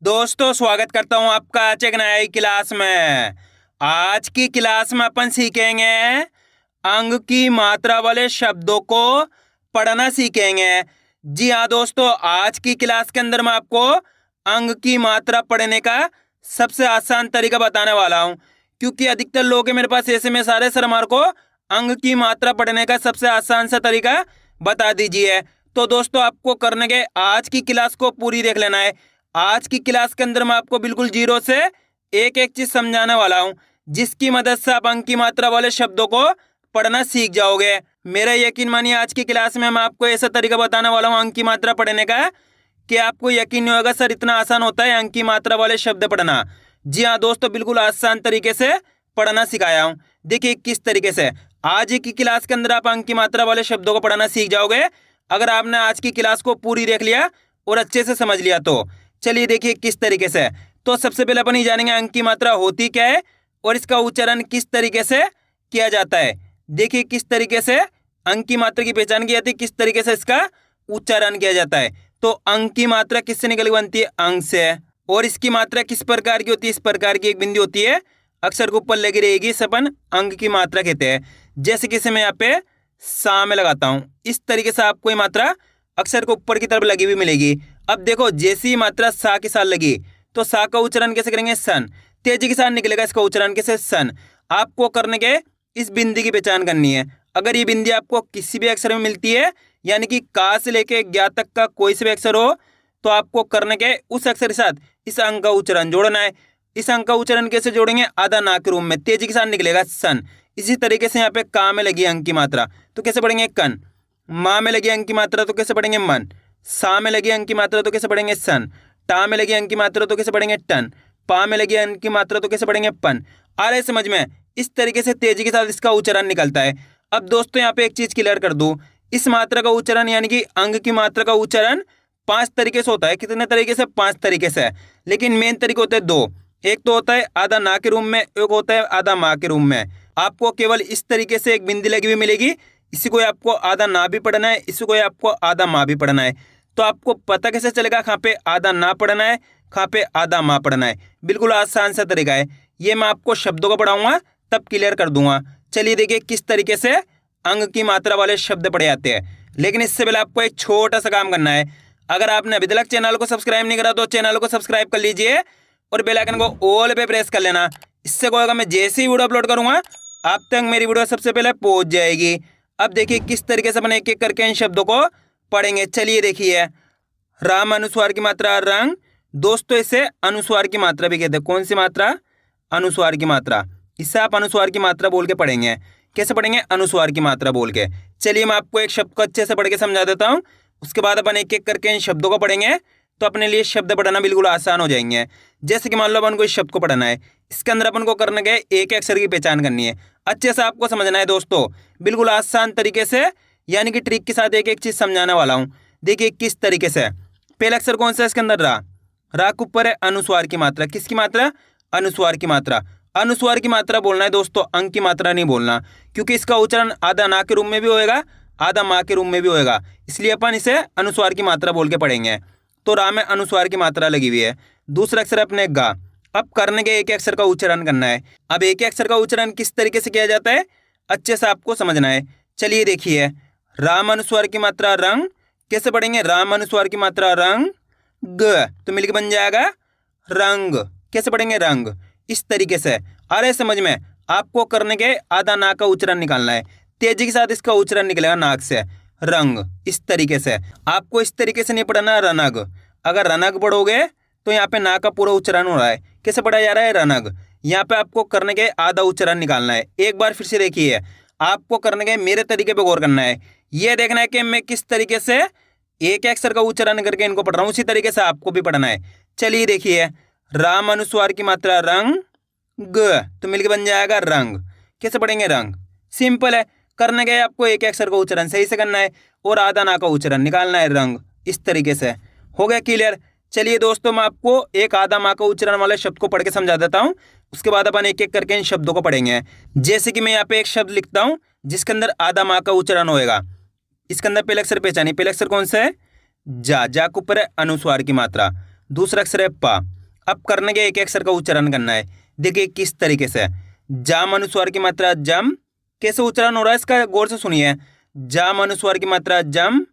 दोस्तों स्वागत करता हूं आपका आज एक नई क्लास में। आज की क्लास में अपन सीखेंगे अंग की मात्रा वाले शब्दों को पढ़ना सीखेंगे। जी हाँ दोस्तों, आज की क्लास के अंदर मैं आपको अंग की मात्रा पढ़ने का सबसे आसान तरीका बताने वाला हूं, क्योंकि अधिकतर लोग मेरे पास ऐसे में सारे सर हमारे को अंग की मात्रा पढ़ने का सबसे आसान सा तरीका बता दीजिए। तो दोस्तों आपको करने के आज की क्लास को पूरी देख लेना है। आज की क्लास के अंदर मैं आपको बिल्कुल जीरो से एक एक चीज समझाने वाला हूं, जिसकी मदद से आप अंक की मात्रा वाले शब्दों को पढ़ना सीख जाओगे। मेरा यकीन मानिए आज की क्लास में मैं आपको ऐसा तरीका बताने वाला हूं अंक की मात्रा पढ़ने का कि आपको यकीन नहीं होगा सर इतना आसान होता है अंक की मात्रा वाले शब्द पढ़ना। जी हाँ दोस्तों, बिल्कुल आसान तरीके से पढ़ना सिखाया हूँ। देखिए किस तरीके से आज की क्लास के अंदर आप अंक की मात्रा वाले शब्दों को पढ़ना सीख जाओगे, अगर आपने आज की क्लास को पूरी देख लिया और अच्छे से समझ लिया तो। चलिए देखिए किस तरीके से। तो सबसे पहले अपन ये जानेंगे अंक की मात्रा होती क्या है और इसका उच्चारण किस तरीके से किया जाता है। देखिए किस तरीके से अंक की मात्रा की पहचान की जाती है, किस तरीके से इसका उच्चारण किया जाता है। तो अंक की मात्रा किससे निकल बनती है? अंक से। और इसकी मात्रा किस प्रकार की होती है? इस प्रकार की एक बिंदी होती है, अक्षर के ऊपर लगी रहेगी, इसे अपन अंक की मात्रा कहते हैं। जैसे कि मैं यहाँ पे सा में लगाता हूँ, इस तरीके से आपको ये मात्रा अक्षर के ऊपर की तरफ लगी हुई मिलेगी। अब देखो जैसी ही मात्रा सा के साथ लगी तो सा का उच्चारण कैसे करेंगे? सन। तेजी के साथ निकलेगा इसका उच्चारण कैसे? सन। आपको करने के इस बिंदी की पहचान करनी है। अगर ये बिंदी आपको किसी भी अक्षर में मिलती है, यानी कि का से लेके ज्ञा तक का कोई से भी अक्षर हो, तो आपको करने के उस अक्षर के साथ इस अंक का उच्चारण जोड़ना है। इस अंक का उच्चारण कैसे जोड़ेंगे? आधा ना के रूप में, तेजी के साथ निकलेगा सन। इसी तरीके से यहाँ पे का में लगी अंक की मात्रा तो कैसे पढ़ेंगे? कन। माँ में लगी अंक की मात्रा तो कैसे पढ़ेंगे? मन। सा में लगी अंक की मात्रा तो कैसे पढ़ेंगे? सन। टा में लगी अंक की मात्रा तो कैसे पढ़ेंगे? टन। पा में लगी अंक की मात्रा तो कैसे पढ़ेंगे? पन। आ रहे समझ में? इस तरीके से तेजी के साथ इसका उच्चारण निकलता है। अब दोस्तों यहाँ पे एक चीज क्लियर कर दूं, इस मात्रा का उच्चारण यानी कि अंग की मात्रा का उच्चारण 5 तरीके से होता है। कितने तरीके से? 5 तरीके से। लेकिन मेन तरीके होते हैं 2। एक तो होता है आधा ना के रूप में, एक होता है आधा माँ के रूप में। आपको केवल इस तरीके से एक बिंदी लगी हुई मिलेगी, इसी को आपको आधा ना भी पढ़ना है, इसी को आपको आधा माँ भी पढ़ना है। तो आपको पता कैसे चलेगा कहाँ पे आधा ना पढ़ना है, कहाँ पे आधा माँ पढ़ना है? बिल्कुल आसान सा तरीका है, ये मैं आपको शब्दों को पढ़ाऊंगा तब क्लियर कर दूंगा। चलिए देखिए किस तरीके से अंग की मात्रा वाले शब्द पढ़े जाते हैं। लेकिन इससे पहले आपको एक छोटा सा काम करना है। अगर आपने अभी तक चैनल को सब्सक्राइब नहीं करा तो चैनल को सब्सक्राइब कर लीजिए और बेल आइकन को ऑल पे प्रेस कर लेना। इससे क्या होगा, मैं जैसे ही वीडियो अपलोड करूंगा आप तक मेरी वीडियो सबसे पहले पहुंच जाएगी। अब देखिए किस तरीके से अपन एक एक करके इन शब्दों को पढ़ेंगे। चलिए देखिए, राम अनुस्वार की मात्रा रंग। दोस्तों इसे अनुस्वार की मात्रा भी कहते हैं। कौन सी मात्रा? अनुस्वार की मात्रा। इससे आप अनुस्वार की मात्रा बोल के पढ़ेंगे। कैसे पढ़ेंगे? अनुस्वार की मात्रा बोल के। चलिए मैं आपको एक शब्द को अच्छे से पढ़ के समझा देता हूँ, उसके बाद अपन एक एक करके इन शब्दों को पढ़ेंगे तो अपने लिए शब्द पढ़ना बिल्कुल आसान हो जाएंगे। जैसे कि मान लो अपन को इस शब्द को पढ़ना है, इसके अंदर अपन को करने के एक अक्षर की पहचान करनी है। अच्छे से आपको समझना है दोस्तों, बिल्कुल आसान तरीके से, यानी कि ट्रिक के साथ एक एक चीज समझाने वाला हूँ। देखिए किस तरीके से। पहला अक्षर कौन सा है इसके अंदर? रा। रा के ऊपर है अनुस्वार की मात्रा। किसकी मात्रा? अनुस्वार की मात्रा। अनुस्वार की मात्रा बोलना है दोस्तों, अंक की मात्रा नहीं बोलना, क्योंकि इसका उच्चारण आधा ना के रूप में भी होएगा, आधा माँ के रूप में भी होएगा, इसलिए अपन इसे अनुस्वार की मात्रा बोल के पढ़ेंगे। तो रा में अनुस्वार की मात्रा लगी हुई है। दूसरा अक्षर अपने गा। अब करने के एक अक्षर का उच्चारण करना है। अब एक अक्षर का उच्चारण किस तरीके से किया जाता है अच्छे से आपको समझना है। चलिए देखिए, राम अनुस्वार की मात्रा रंग। कैसे पढ़ेंगे? राम अनुस्वार की मात्रा रंग ग, तो मिलकर बन जाएगा रंग। कैसे पढ़ेंगे? रंग। इस तरीके से। आ रहे समझ में? आपको करने के आधा नाक का उच्चारण निकालना है, तेजी के साथ इसका उच्चारण निकलेगा नाक से, रंग। इस तरीके से आपको इस तरीके से नहीं पढ़ना रनग। अगर रनग पढ़ोगे तो यहाँ पे ना का पूरा उच्चारण हो रहा है। कैसे पढ़ा जा रहा है? रनग। यहाँ पे आपको करने के आधा उच्चारण निकालना है। एक बार फिर से देखिए, आपको करने के मेरे तरीके पे गौर करना है। यह देखना है कि मैं किस तरीके से एक अक्षर का उच्चारण करके इनको पढ़ रहा हूँ, उसी तरीके से आपको भी पढ़ना है। चलिए देखिए, राम अनुस्वार की मात्रा रंग ग, तो मिलकर बन जाएगा रंग। कैसे पढ़ेंगे? रंग। सिंपल है। करने गए आपको एक अक्षर का उच्चारण सही से करना है और आधा ना का उच्चारण निकालना है, रंग। इस तरीके से हो गया क्लियर। चलिए दोस्तों, मैं आपको एक आधा माँ का उच्चारण वाले शब्द को पढ़ के समझा देता हूँ, उसके बाद अपन एक एक करके इन शब्दों को पढ़ेंगे। जैसे कि मैं यहाँ पे एक शब्द लिखता हूँ जिसके अंदर आधा माँ का उच्चारण होएगा। इसके अंदर पहले अक्षर पहचानिए। पहले अक्षर कौन सा है? जा। जा के ऊपर है अनुस्वार की मात्रा। दूसरा अक्षर है पा। अब करने के एक अक्षर का उच्चारण करना है। देखिए किस तरीके से, जाम अनुस्वार की मात्रा जम, कैसे उच्चारण हो रहा है इसका गौर से सुनिए। जाम अनुस्वार की मात्रा जम,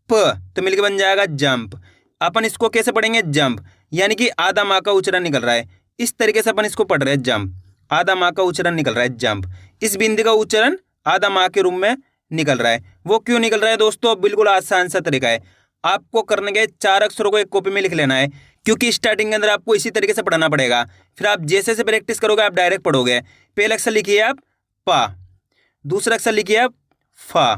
प तो मिलकर बन जाएगा जंप। अपन इसको कैसे पढ़ेंगे, जंप, यानी कि आधा माँ का उच्चारण निकल रहा है। इस तरीके से अपन इसको पढ़ रहे हैं, जंप, आधा माँ का उच्चारण निकल रहा है, जंप। इस बिंदी का उच्चारण आधा माँ के रूप में निकल रहा है। वो क्यों निकल रहा है दोस्तों, बिल्कुल आसान सा तरीका है। आपको करने के 4 अक्षरों को एक कॉपी में लिख लेना है, क्योंकि स्टार्टिंग के अंदर आपको इसी तरीके से पढ़ना पड़ेगा। फिर आप जैसे जैसे प्रैक्टिस करोगे आप डायरेक्ट पढ़ोगे। पहला अक्षर लिखिए आप पा, दूसरा अक्षर लिखिए आप फा,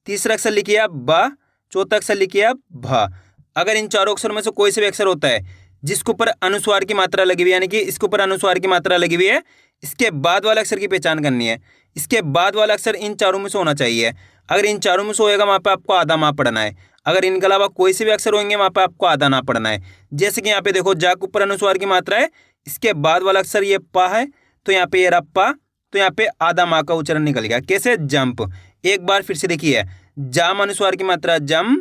तीसरा अक्षर लिखिए आप बा, चौथा अक्षर लिखिए आप भा। अगर इन चारों अक्षरों में से कोई से भी अक्षर होता है जिसके ऊपर अनुस्वार की मात्रा लगी हुई है, यानी कि इसके ऊपर अनुस्वार की मात्रा लगी हुई है, इसके बाद वाले अक्षर की पहचान करनी है। इसके बाद वाला अक्षर इन चारों में से होना चाहिए। अगर इन चारों में से होएगा वहाँ पे आपको आधा माँ पढ़ना है। अगर इनके अलावा कोई से भी अक्षर होंगे वहाँ पे आपको आधा ना पढ़ना है। जैसे कि यहाँ पे देखो, जा के ऊपर अनुस्वार की मात्रा है, इसके बाद वाला अक्षर ये पा है, तो यहाँ पे ये रहा पा, तो यहाँ पे आधा माँ का उच्चारण निकल गया। कैसे, जंप। एक बार फिर से देखिए, जाम अनुस्वार की मात्रा जम,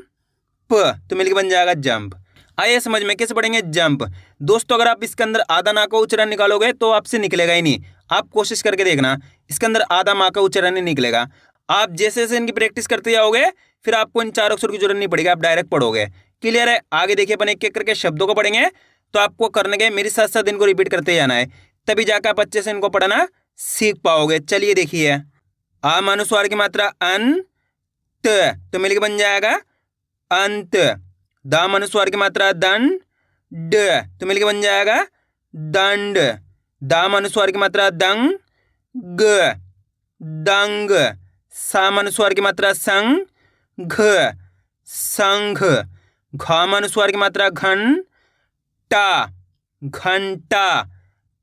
प तो मिलकर बन जाएगा जंप। आइए समझ में कैसे पढ़ेंगे, जंप। दोस्तों अगर आप इसके अंदर आधा ना का उच्चारण निकालोगे तो आपसे निकलेगा ही नहीं। आप कोशिश करके देखना, इसके अंदर आधा माँ का उच्चारण नहीं निकलेगा। आप जैसे जैसे इनकी प्रैक्टिस करते जाओगे फिर आपको इन 4 अक्षरों की जरूरत नहीं पड़ेगी, आप डायरेक्ट पढ़ोगे। क्लियर है? आगे देखिए, अपन एक एक करके शब्दों को पढ़ेंगे। तो आपको करने के मेरे साथ साथ इनको रिपीट करते जाना है, तभी जाकर आप अच्छे से इनको पढ़ना सीख पाओगे। चलिए देखिए, आम अनुस्वार की मात्रा अन, त तो मिलकर बन जाएगा अंत। दाम अनुस्वार की मात्रा दन, ड तो मिलकर बन जाएगा दंड। दाम अनुस्वार की मात्रा दंग, ग दंग। साम अनुस्वार की मात्रा संग, घ संघ। घाम अनुस्वार की मात्रा घन, टा घंटा।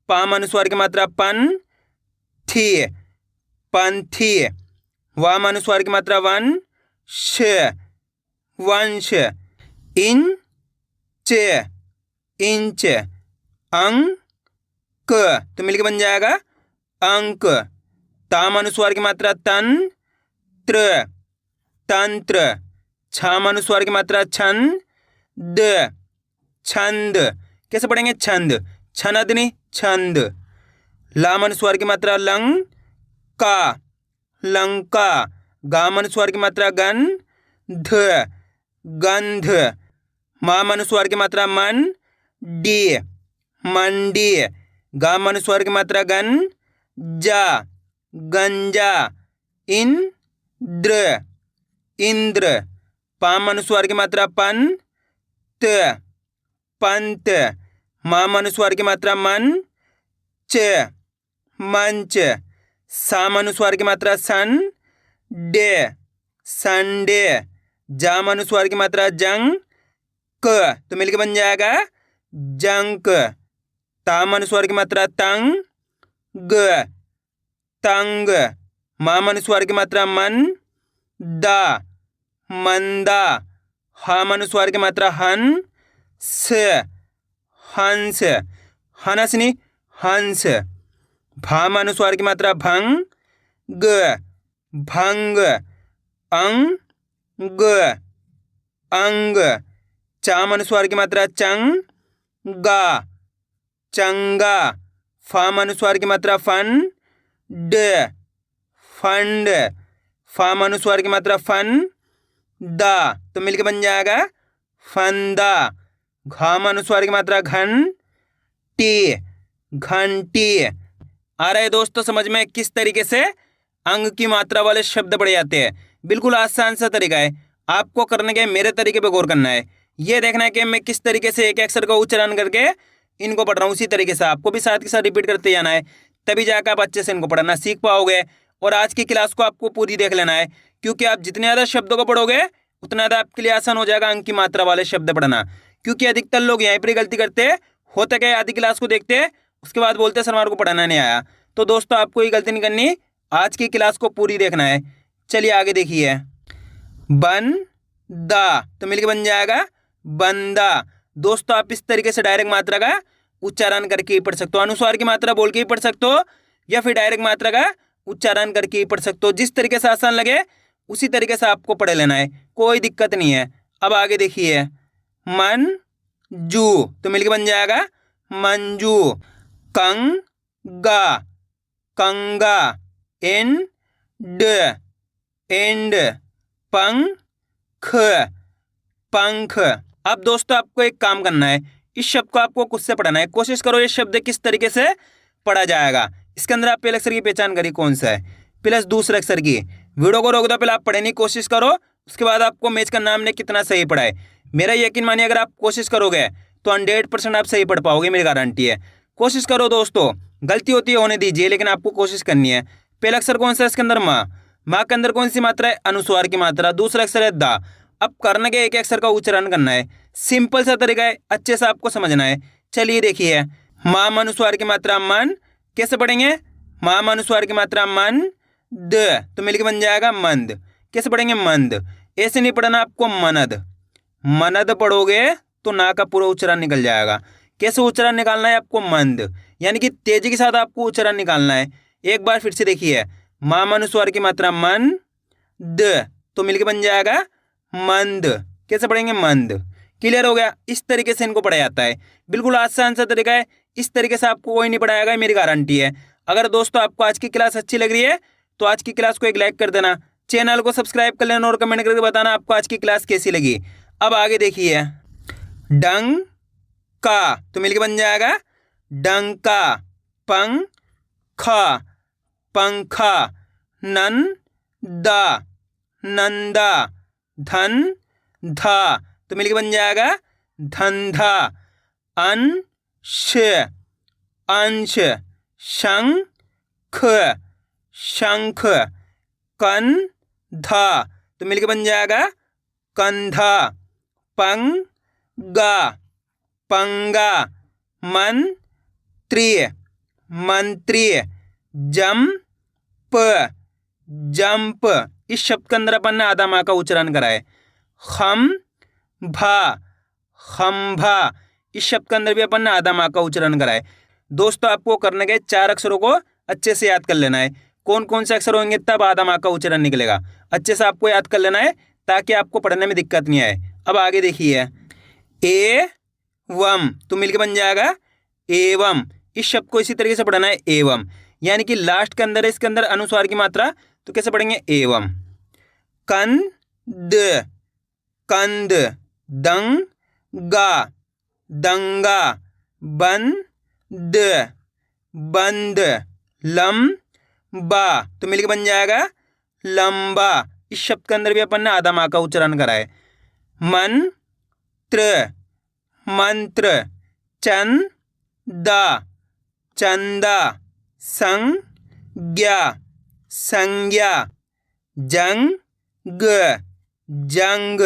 पाम अनुस्वार की मात्रा पन, थी पंथी। वाम अनुस्वार की मात्रा वन, श वंश। इन च इंच। अंक तो मिलकर बन जाएगा अंक। ताम अनुस्वार की मात्रा तन, त्र तंत्र। छाम अनुस्वार की मात्रा छन, द छंद। कैसे पढ़ेंगे, छंद, छनदनी छंद। लाम अनुस्वार की मात्रा लंग, का लंका। गाम अनुस्वार की मात्रा गन, ध गंध। माम अनुस्वार की मात्रा मन, डी मंडी। गाम अनुस्वार की मात्रा गन, जा गंजा। इंद्र इंद्र। पाम अनुस्वार की मात्रा पन, त पंत। माम अनुस्वार की मात्रा मन, च मंच। साम अनुस्वार की मात्रा सन, डे संडे। जाम अनुस्वार की मात्रा जंग, क तो मिलकर बन जाएगा जंक। ताम अनुस्वार की मात्रा तंग, ग तंग। माम अनुस्वार की मात्रा मन, दा मंदा। हाम अनुस्वार की मात्रा हन, स हंस। हनसनी हंस। भाम अनुस्वार की मात्रा भंग, ग भंग। अंग अंग। चाम अनुस्वार की मात्रा चंग, गा चंगा। फाम अनुस्वार की मात्रा फन, ड फंड। फाम अनुस्वार की मात्रा फन, दा तो मिलकर बन जाएगा फंदा। घाम अनुस्वार की मात्रा घन, टी घंटी। आ रहा है दोस्तों समझ में किस तरीके से अंग की मात्रा वाले शब्द पढ़े जाते हैं? बिल्कुल आसान सा तरीका है। आपको करने के मेरे तरीके पे गौर करना है। ये देखना है कि मैं किस तरीके से एक अक्षर का उच्चारण करके इनको पढ़ रहा हूँ, उसी तरीके से आपको भी साथ के साथ रिपीट करते जाना है, तभी जाकर आप अच्छे से इनको पढ़ना सीख पाओगे। और आज की क्लास को आपको पूरी देख लेना है, क्योंकि आप जितने ज़्यादा शब्दों को पढ़ोगे उतना ज़्यादा आपके लिए आसान हो जाएगा अंग की मात्रा वाले शब्द पढ़ना। क्योंकि अधिकतर लोग यहीं पर गलती करते हैं, होता क्या, आधी क्लास को देखते हैं उसके बाद बोलते हैं सर हमारे को पढ़ाना नहीं आया। तो दोस्तों आपको ये गलती नहीं करनी, आज की क्लास को पूरी देखना है। चलिए आगे देखिए, बन दा तो मिलकर बन जाएगा बंदा। दोस्तों आप इस तरीके से डायरेक्ट मात्रा का उच्चारण करके ही पढ़ सकते हो, अनुस्वार की मात्रा बोल के ही पढ़ सकते हो, या फिर डायरेक्ट मात्रा का उच्चारण करके ही पढ़ सकते हो। जिस तरीके से आसान लगे उसी तरीके से आपको पढ़ लेना है, कोई दिक्कत नहीं है। अब आगे देखिए, मन जू तो मिलकर बन जाएगा मंजू। कंगा, कंगा। एंड, एंड। पंख, पंख। अब दोस्तों आपको एक काम करना है, इस शब्द को आपको खुद से पढ़ना है। कोशिश करो ये शब्द किस तरीके से पढ़ा जाएगा। इसके अंदर आप पहले अक्षर की पहचान करिए कौन सा है, प्लस दूसरे अक्षर की। वीडियो को रोक दो, पहले आप पढ़ने की कोशिश करो, उसके बाद आपको मैच करना हमने कितना सही पढ़ा है। मेरा यकीन मानिए अगर आप कोशिश करोगे तो 100% आप सही पढ़ पाओगे, मेरी गारंटी है। कोशिश करो दोस्तों, गलती होती है होने दीजिए, लेकिन आपको कोशिश करनी है। पहला अक्षर कौन सा है इसके अंदर? माँ। माँ के अंदर कौन सी मात्रा है? अनुस्वार की मात्रा। दूसरा अक्षर है दा। अब करने के एक अक्षर का उच्चारण करना है, सिंपल सा तरीका है, अच्छे से आपको समझना है। चलिए देखिए, माँ अनुस्वार की मात्रा मन। कैसे पढ़ेंगे? माँ अनुस्वार की मात्रा मन द, तो मिलकर बन जाएगा मंद। कैसे पढ़ेंगे? मंद। ऐसे नहीं पढ़ना आपको मनद। मनद पढ़ोगे तो ना का पूरा उच्चारण निकल जाएगा। कैसे उच्चारण निकालना है आपको? मंद, यानी कि तेजी के साथ आपको उच्चारण निकालना है। एक बार फिर से देखिए, माँ अनुस्वार की मात्रा मन द, तो मिलकर बन जाएगा मंद। कैसे पढ़ेंगे? मंद। क्लियर हो गया? इस तरीके से इनको पढ़ा जाता है, बिल्कुल आसान सा तरीका है। इस तरीके से आपको कोई नहीं पढ़ाएगा, मेरी गारंटी है। अगर दोस्तों आपको आज की क्लास अच्छी लग रही है तो आज की क्लास को एक लाइक कर देना, चैनल को सब्सक्राइब कर लेना और कमेंट करके बताना आपको आज की क्लास कैसी लगी। अब आगे देखिए, डंग का, तो मिलकर बन जाएगा डंका। पंखा, पंखा। नंदा, नंदा। धन धा, तो मिलकर बन जाएगा धंधा। अंश, अंश। शंख, शंख। कंधा, तो मिलकर बन जाएगा कंधा। पंगा, पंगा। मंत्री, मंत्री। Jump, jump. इस शब्द के अंदर अपन ने आधा माँ का उच्चारण करा है। खंभा, खंभा। इस शब्द के अंदर भी अपन ने आधा माँ का उच्चारण करा है। दोस्तों आपको करने के 4 अक्षरों को अच्छे से याद कर लेना है। कौन कौन से अक्षर होंगे तब आधा माँ का उच्चारण निकलेगा, अच्छे से आपको याद कर लेना है ताकि आपको पढ़ने में दिक्कत नहीं आए। अब आगे देखिए, एवं, तो मिलकर बन जाएगा एवं। इस शब्द को इसी तरीके से पढ़ना है, एवं, यानी कि लास्ट के अंदर है इसके अंदर अनुस्वार की मात्रा, तो कैसे पढ़ेंगे? एवं। कंद, कंद। दंगा, दंगा। बंद, बंद। लंबा, तो मिलकर बन जाएगा लंबा। इस शब्द के अंदर भी अपन ने आधा माँ का उच्चारण करा है। मंत्र, मंत्र। चंदा, चंदा। संज्ञा, संज्ञा। जंग, जंग।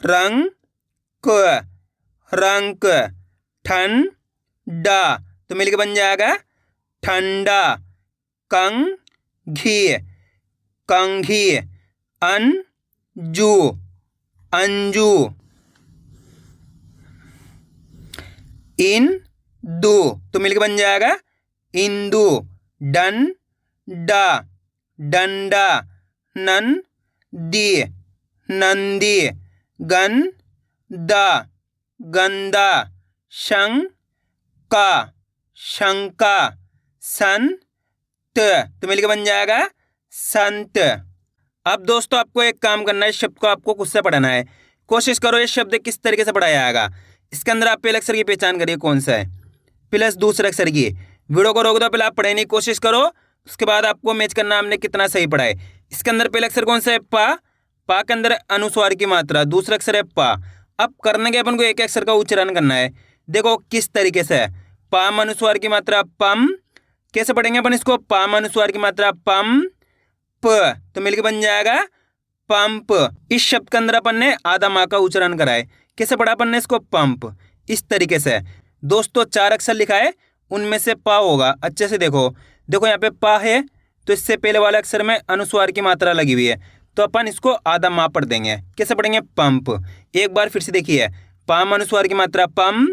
रंग, रंक। ठंडा, तो मिलकर बन जाएगा ठंडा। कंघी, कंघी। अंजू, अंजू। इंदु, तो मिलकर बन जाएगा इंदु। डंडा, डंडा। नंदी, नंदी। गंदा, गंदा। शंका, शंका। संत, तो मिलकर बन जाएगा संत। अब दोस्तों आपको एक काम करना है, इस शब्द को आपको खुद से पढ़ना है। कोशिश करो ये शब्द किस तरीके से पढ़ाया जाएगा। इसके अंदर आप पहले अक्षर की पहचान करिए कौन सा है, प्लस दूसरे अक्षर की। वीडियो को रोक दो, पहले आप पढ़ने की कोशिश करो, उसके बाद आपको मैच करना हमने कितना सही पढ़ा है। इसके अंदर पहले अक्षर कौन सा है? पा। पा के अंदर अनुस्वार की मात्रा, दूसरा अक्षर है पा। अब करने के अपन को एक अक्षर का उच्चारण करना है। देखो किस तरीके से है। पाम अनुस्वार की मात्रा पम। कैसे पढ़ेंगे अपन इसको? पाम अनुस्वार की मात्रा पम प, तो मिलकर बन जाएगा पंप। इस शब्द के अंदर अपन ने आधा माँ का उच्चारण करा है। कैसे पढ़ा अपन ने इसको? पंप। इस तरीके से दोस्तों 4 अक्षर लिखा है, उनमें से पा होगा। अच्छे से देखो, देखो यहाँ पे पा है तो इससे पहले वाले अक्षर में अनुस्वार की मात्रा लगी हुई है, तो अपन इसको आधा माँ पढ़ देंगे। कैसे पढ़ेंगे? पंप। एक बार फिर से देखिए, पाम अनुस्वार की मात्रा पम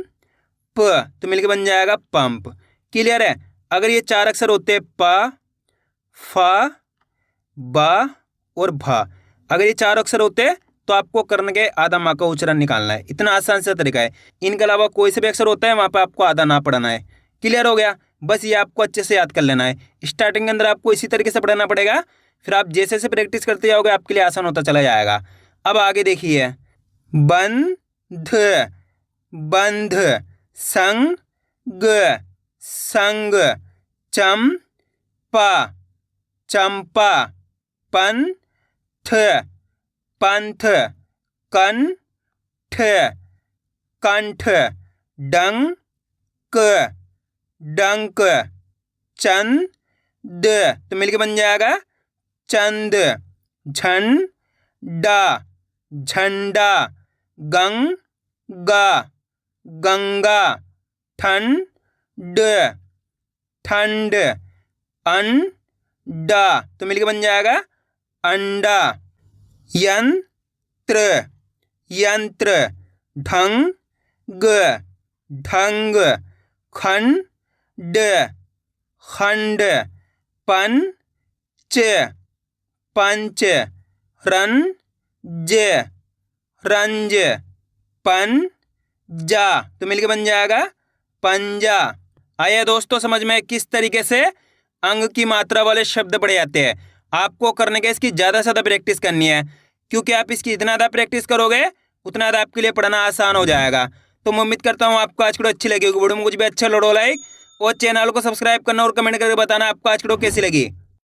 प, तो मिलकर बन जाएगा पंप। क्लियर है? अगर ये 4 अक्षर होते पा, फा, बा और भा, अगर ये 4 अक्षर होते तो आपको कर्ण के आधा माँ का उच्चारण निकालना है। इतना आसान सा तरीका है। इनके अलावा कोई से भी अक्षर होता है वहाँ पे आपको आधा ना पढ़ना है। क्लियर हो गया? बस ये आपको अच्छे से याद कर लेना है। स्टार्टिंग के अंदर आपको इसी तरीके से पढ़ना पड़ेगा, फिर आप जैसे जैसे प्रैक्टिस करते जाओगे आपके लिए आसान होता चला जाएगा। अब आगे देखिए, बंध, बंध, संग, संग, चंपा, चंपा, पंथ, पंथ, कंठ, कंठ, डंक, डंक, चंद, तो मिलके बन जाएगा चंद, झंडा, झंडा, गंगा, गंगा, ठंड, ठंड, अंडा, तो मिलके बन जाएगा अंडा, यंत्र, यंत्र, ढंग, ढंग, खंड, खंड, पंच, पंच, रंज, रंज, पंजा, तो मिलके बन जाएगा पंजा। आइए दोस्तों समझ में किस तरीके से अंग की मात्रा वाले शब्द पढ़े जाते हैं। आपको करने के इसकी ज़्यादा से ज़्यादा प्रैक्टिस करनी है, क्योंकि आप इसकी जितना ज़्यादा प्रैक्टिस करोगे उतना ज़्यादा आपके लिए पढ़ना आसान हो जाएगा। तो मैं उम्मीद करता हूँ आपको आज की वीडियो अच्छी लगी होगी। वीडियो में कुछ भी अच्छा लड़ो लाइक और चैनल को सब्सक्राइब करना और कमेंट करके बताना आपको आज की वीडियो कैसी लगी।